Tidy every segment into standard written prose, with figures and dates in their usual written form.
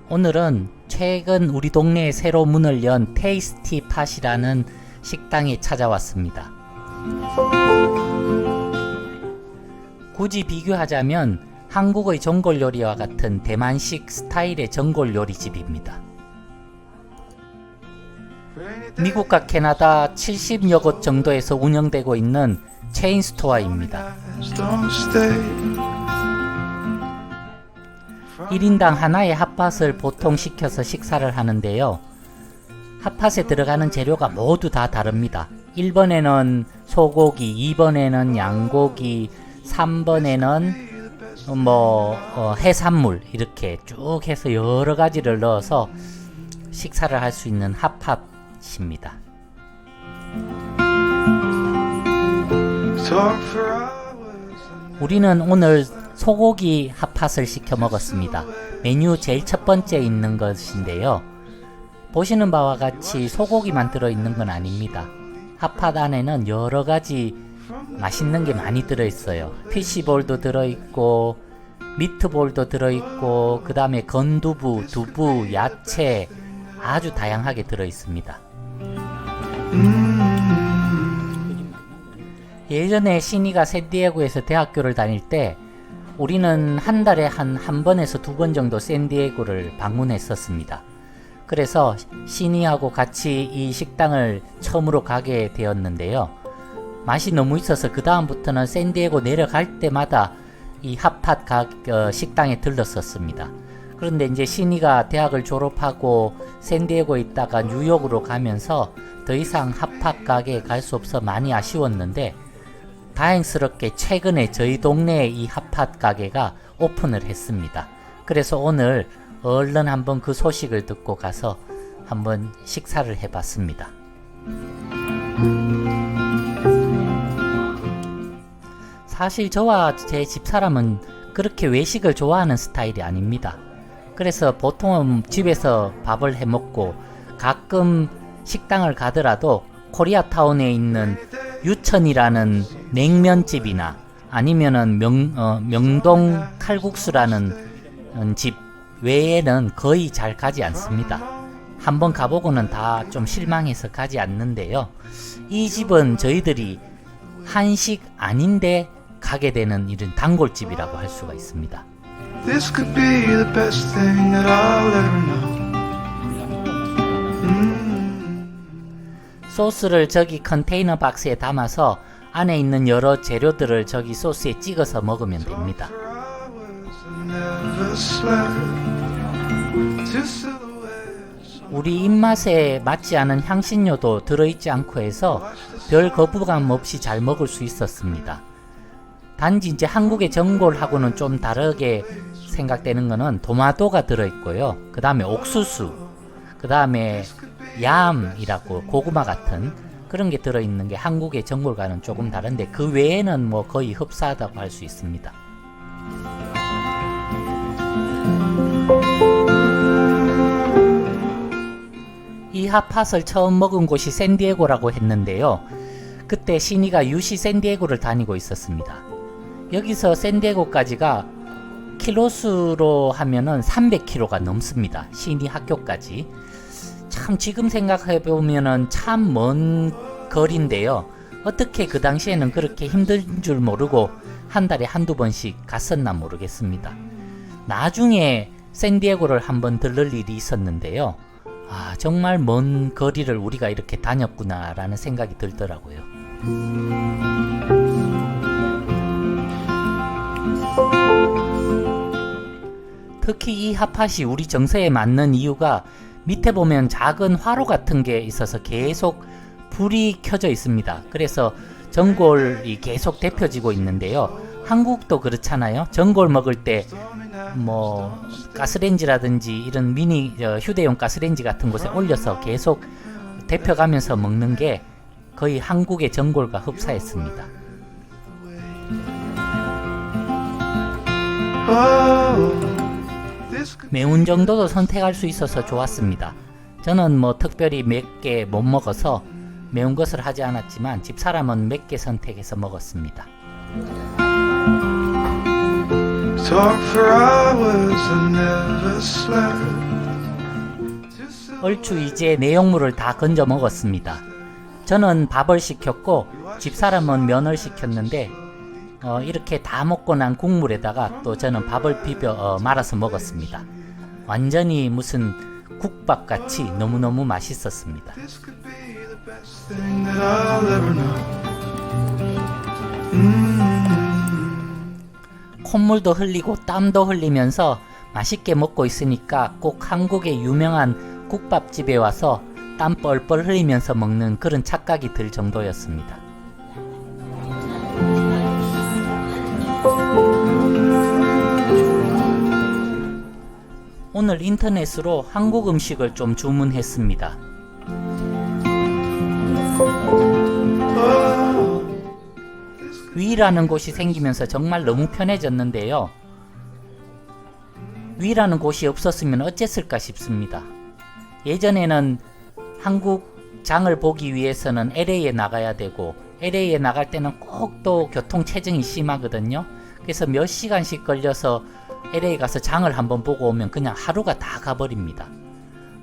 오늘은 최근 우리 동네에 새로 문을 연 테이스티 팟이라는 식당에 찾아왔습니다. 굳이 비교하자면 한국의 전골 요리와 같은 대만식 스타일의 전골 요리집입니다. 미국과 캐나다 70여 곳 정도에서 운영되고 있는 체인 스토어입니다. 1인당 하나의 핫팟을 보통 시켜서 식사를 하는데요. 핫팟에 들어가는 재료가 모두 다 다릅니다. 1번에는 소고기, 2번에는 양고기, 3번에는 해산물 이렇게 쭉 해서 여러 가지를 넣어서 식사를 할 수 있는 핫팟입니다. 우리는 오늘 소고기 핫팟을 시켜 먹었습니다. 메뉴 제일 첫 번째 있는 것인데요. 보시는 바와 같이 소고기만 들어있는 건 아닙니다. 핫팟 안에는 여러 가지 맛있는 게 많이 들어있어요. 피시볼도 들어있고 미트볼도 들어있고 그 다음에 건두부, 두부, 야채 아주 다양하게 들어있습니다. 예전에 신이가 샌디에고에서 대학교를 다닐 때 우리는 한 달에 한 번에서 2번 정도 샌디에고를 방문했었습니다. 그래서 신이하고 같이 이 식당을 처음으로 가게 되었는데요. 맛이 너무 있어서 그 다음부터는 샌디에고 내려갈 때마다 이 핫팟 식당에 들렀었습니다. 그런데 이제 신이가 대학을 졸업하고 샌디에고에 있다가 뉴욕으로 가면서 더 이상 핫팟 가게에 갈 수 없어 많이 아쉬웠는데 다행스럽게 최근에 저희 동네에 이 핫팟 가게가 오픈을 했습니다. 그래서 오늘 얼른 한번 그 소식을 듣고 가서 한번 식사를 해봤습니다. 사실 저와 제 집사람은 그렇게 외식을 좋아하는 스타일이 아닙니다. 그래서 보통은 집에서 밥을 해먹고 가끔 식당을 가더라도 코리아타운에 있는 유천이라는 냉면집이나 아니면은 명동 칼국수라는 집 외에는 거의 잘 가지 않습니다. 한번 가보고는 다 좀 실망해서 가지 않는데요. 이 집은 저희들이 한식 아닌데 가게 되는 이런 단골집이라고 할 수가 있습니다. This could be the best thing that I'll ever know. 소스를 저기 컨테이너 박스에 담아서 안에 있는 여러 재료들을 저기 소스에 찍어서 먹으면 됩니다. 우리 입맛에 맞지 않은 향신료도 들어있지 않고 해서 별 거부감 없이 잘 먹을 수 있었습니다. 단지 이제 한국의 전골하고는 좀 다르게 생각되는 거는 도마도가 들어있고요. 그 다음에 옥수수, 그 다음에 얌이라고 고구마 같은 그런 게 들어있는 게 한국의 전골과는 조금 다른데 그 외에는 뭐 거의 흡사하다고 할 수 있습니다. 이 핫팟을 처음 먹은 곳이 샌디에고라고 했는데요. 그때 신이가 UC 샌디에고를 다니고 있었습니다. 여기서 샌디에고까지가 킬로수로 하면은 300km가 넘습니다. 신이 학교까지. 참 지금 생각해보면은 참 먼 거리인데요. 어떻게 그 당시에는 그렇게 힘든 줄 모르고 한 달에 한두 번씩 갔었나 모르겠습니다. 나중에 샌디에고를 한번 들를 일이 있었는데요. 아, 정말 먼 거리를 우리가 이렇게 다녔구나 라는 생각이 들더라고요. 특히 이 핫팟이 우리 정서에 맞는 이유가 밑에 보면 작은 화로 같은 게 있어서 계속 불이 켜져 있습니다. 그래서 전골이 계속 데펴지고 있는데요. 한국도 그렇잖아요. 전골 먹을 때 뭐 가스레인지라든지 이런 미니 휴대용 가스레인지 같은 곳에 올려서 계속 데펴가면서 먹는 게 거의 한국의 전골과 흡사했습니다. 매운 정도도 선택할 수 있어서 좋았습니다. 저는 뭐 특별히 맵게 못 먹어서 매운 것을 하지 않았지만 집사람은 맵게 선택해서 먹었습니다. Talk for hours and never slept. 얼추 이제 내용물을 다 건져 먹었습니다. 저는 밥을 시켰고 집사람은 면을 시켰는데 이렇게 다 먹고 난 국물에다가 또 저는 밥을 비벼 말아서 먹었습니다. 완전히 무슨 국밥같이 너무너무 맛있었습니다. 콧물도 흘리고 땀도 흘리면서 맛있게 먹고 있으니까 꼭 한국의 유명한 국밥집에 와서 땀 뻘뻘 흘리면서 먹는 그런 착각이 들 정도였습니다. 오늘 인터넷으로 한국 음식을 좀 주문했습니다. 위라는 곳이 생기면서 정말 너무 편해졌는데요. 위라는 곳이 없었으면 어쨌을까 싶습니다. 예전에는 한국 장을 보기 위해서는 LA에 나가야 되고 LA에 나갈 때는 꼭 또 교통체증이 심하거든요. 그래서 몇 시간씩 걸려서 LA 가서 장을 한번 보고 오면 그냥 하루가 다 가버립니다.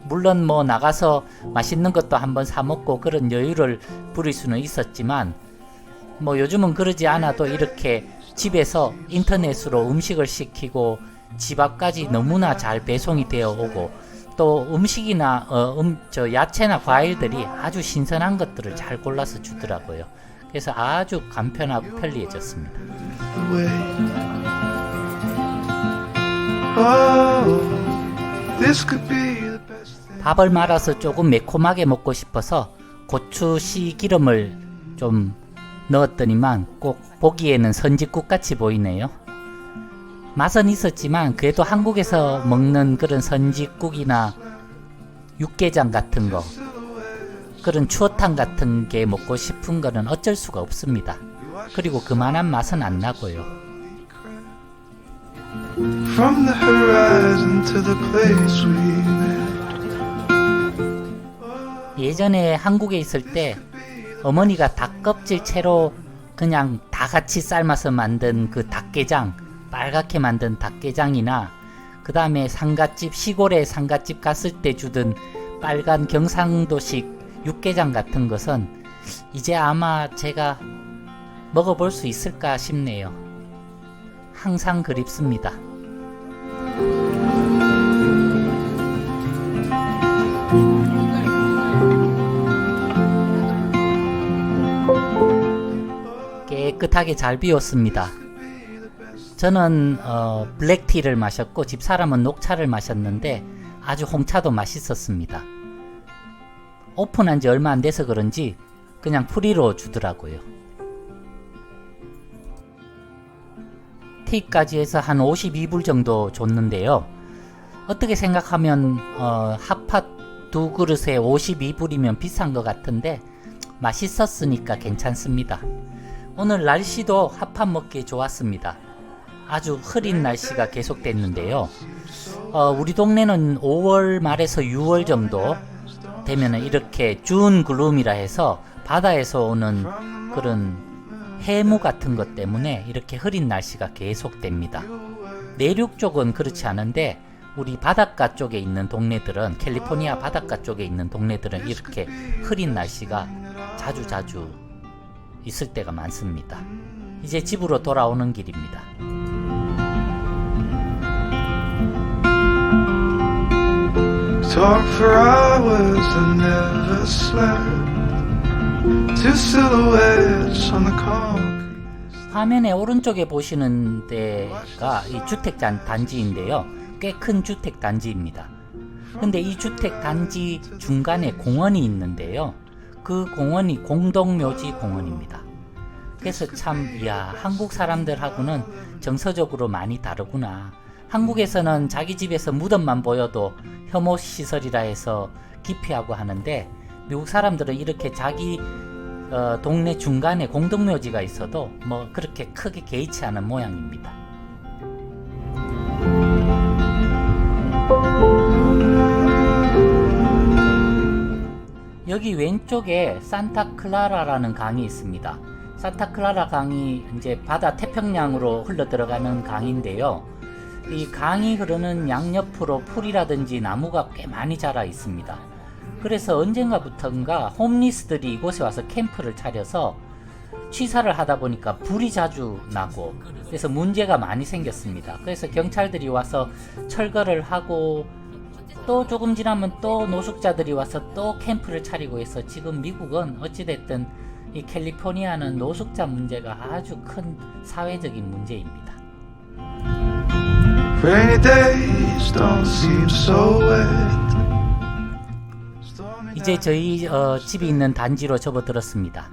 물론 뭐 나가서 맛있는 것도 한번 사 먹고 그런 여유를 부릴 수는 있었지만 뭐 요즘은 그러지 않아도 이렇게 집에서 인터넷으로 음식을 시키고 집 앞까지 너무나 잘 배송이 되어 오고 또 음식이나 야채나 과일들이 아주 신선한 것들을 잘 골라서 주더라고요. 그래서 아주 간편하고 편리해졌습니다. 밥을 말아서 조금 매콤하게 먹고 싶어서 고추 씨 기름을 좀 넣었더니만 꼭 보기에는 선지국 같이 보이네요. 맛은 있었지만 그래도 한국에서 먹는 그런 선지국이나 육개장 같은 거, 그런 추어탕 같은 게 먹고 싶은 거는 어쩔 수가 없습니다. 그리고 그만한 맛은 안 나고요. From the horizon to the place we met. 예전에 한국에 있을 때 어머니가 닭껍질 채로 그냥 다 같이 삶아서 만든 그 닭게장, 빨갛게 만든 닭게장이나 그 다음에 상갓집, 시골에 상갓집 갔을 때 주던 빨간 경상도식 육개장 같은 것은 이제 아마 제가 먹어볼 수 있을까 싶네요. 항상 그립습니다. 깨끗하게 잘 비웠습니다. 저는 블랙티를 마셨고 집사람은 녹차를 마셨는데 아주 홍차도 맛있었습니다. 오픈한 지 얼마 안 돼서 그런지 그냥 프리로 주더라고요. 팁까지 해서 한 52불 정도 줬는데요. 어떻게 생각하면 핫팟 두 그릇에 52불이면 비싼 것 같은데 맛있었으니까 괜찮습니다. 오늘 날씨도 핫팟 먹기에 좋았습니다. 아주 흐린 날씨가 계속됐는데요. 우리 동네는 5월 말에서 6월 정도 되면 이렇게 준 글룸이라 해서 바다에서 오는 그런 해무 같은 것 때문에 이렇게 흐린 날씨가 계속됩니다. 내륙 쪽은 그렇지 않은데 우리 바닷가 쪽에 있는 동네들은, 캘리포니아 바닷가 쪽에 있는 동네들은 이렇게 흐린 날씨가 자주 있을 때가 많습니다. 이제 집으로 돌아오는 길입니다. Talk for hours and never slept. Two silhouettes on the concrete. 화면의 오른쪽에 보시는 데가 이 주택 단지인데요. 꽤 큰 주택 단지입니다. 근데 이 주택 단지 중간에 공원이 있는데요. 그 공원이 공동묘지 공원입니다. 그래서 참, 이야, 한국 사람들하고는 정서적으로 많이 다르구나. 한국에서는 자기 집에서 무덤만 보여도 혐오 시설이라 해서 기피하고 하는데 미국 사람들은 이렇게 자기 동네 중간에 공동묘지가 있어도 뭐 그렇게 크게 개의치 않은 모양입니다. 여기 왼쪽에 산타클라라라는 강이 있습니다. 산타클라라 강이 이제 바다 태평양으로 흘러 들어가는 강인데요. 이 강이 흐르는 양옆으로 풀이라든지 나무가 꽤 많이 자라 있습니다. 그래서 언젠가부턴가 홈리스들이 이곳에 와서 캠프를 차려서 취사를 하다 보니까 불이 자주 나고 그래서 문제가 많이 생겼습니다. 그래서 경찰들이 와서 철거를 하고 또 조금 지나면 또 노숙자들이 와서 또 캠프를 차리고 해서 지금 미국은 어찌됐든 이 캘리포니아는 노숙자 문제가 아주 큰 사회적인 문제입니다. Rainy days don't seem so wet. 이제 저희 집이 있는 단지로 접어들었습니다.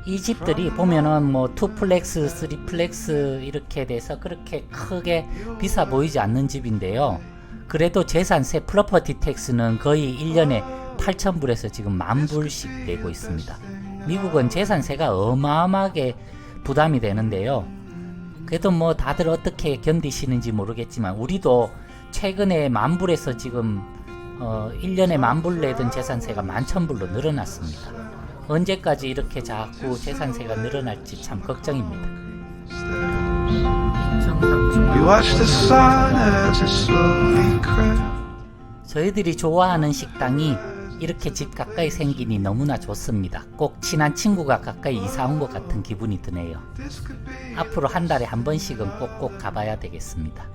이 집들이 보면은 뭐 2플렉스, 3플렉스 이렇게 돼서 그렇게 크게 비싸 보이지 않는 집인데요. 그래도 재산세 프로퍼티 텍스는 거의 1년에 8,000불에서 지금 10,000불씩 내고 있습니다. 미국은 재산세가 어마어마하게 부담이 되는데요. 그래도 뭐 다들 어떻게 견디시는지 모르겠지만 우리도 최근에 10,000불에서 지금 1년에 10,000불 내던 재산세가 11,000불로 늘어났습니다. 언제까지 이렇게 자꾸 재산세가 늘어날지 참 걱정입니다. We watch the sun as it slowly crept. 저희들이 좋아하는 식당이 이렇게 집 가까이 생기니 너무나 좋습니다. 꼭 친한 친구가 가까이 이사 온 것 같은 기분이 드네요. 앞으로 한 달에 한 번씩은 꼭꼭 가봐야 되겠습니다.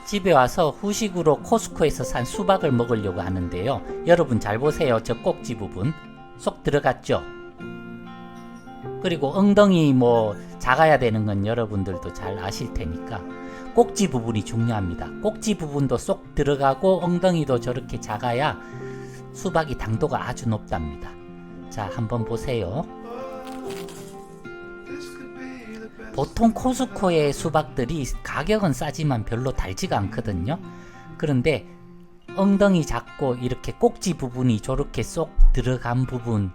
집에 와서 후식으로 코스코에서 산 수박을 먹으려고 하는데요. 여러분 잘 보세요. 저 꼭지 부분 쏙 들어갔죠? 그리고 엉덩이 뭐 작아야 되는 건 여러분들도 잘 아실 테니까 꼭지 부분이 중요합니다. 꼭지 부분도 쏙 들어가고 엉덩이도 저렇게 작아야 수박이 당도가 아주 높답니다. 자, 한번 보세요. 보통 코스코의 수박들이 가격은 싸지만 별로 달지가 않거든요. 그런데 엉덩이 작고 이렇게 꼭지 부분이 저렇게 쏙 들어간 부분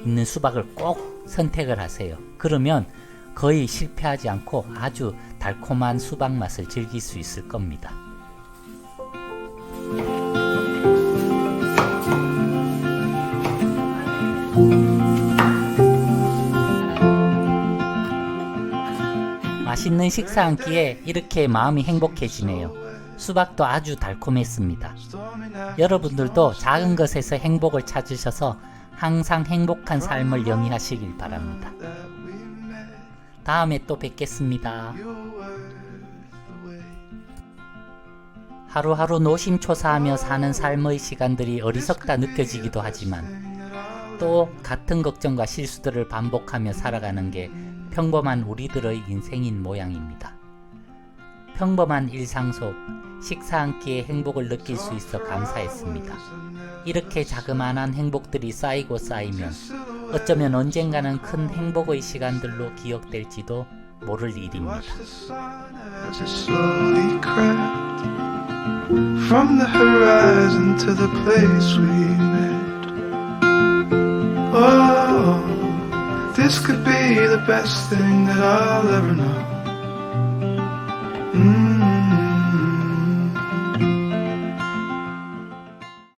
있는 수박을 꼭 선택을 하세요. 그러면 거의 실패하지 않고 아주 달콤한 수박 맛을 즐길 수 있을 겁니다. 맛있는 식사 한 끼에 이렇게 마음이 행복해지네요. 수박도 아주 달콤했습니다. 여러분들도 작은 것에서 행복을 찾으셔서 항상 행복한 삶을 영위하시길 바랍니다. 다음에 또 뵙겠습니다. 하루하루 노심초사하며 사는 삶의 시간들이 어리석다 느껴지기도 하지만 또 같은 걱정과 실수들을 반복하며 살아가는 게 평범한 우리들의 인생인 모양입니다. 평범한 일상 속 식사 한 끼의 행복을 느낄 수 있어 감사했습니다. 이렇게 자그마한 행복들이 쌓이고 쌓이면 어쩌면 언젠가는 큰 행복의 시간들로 기억될지도 모를 일입니다. From the horizon to the place we met. Oh, this could be the best thing that I'll ever know.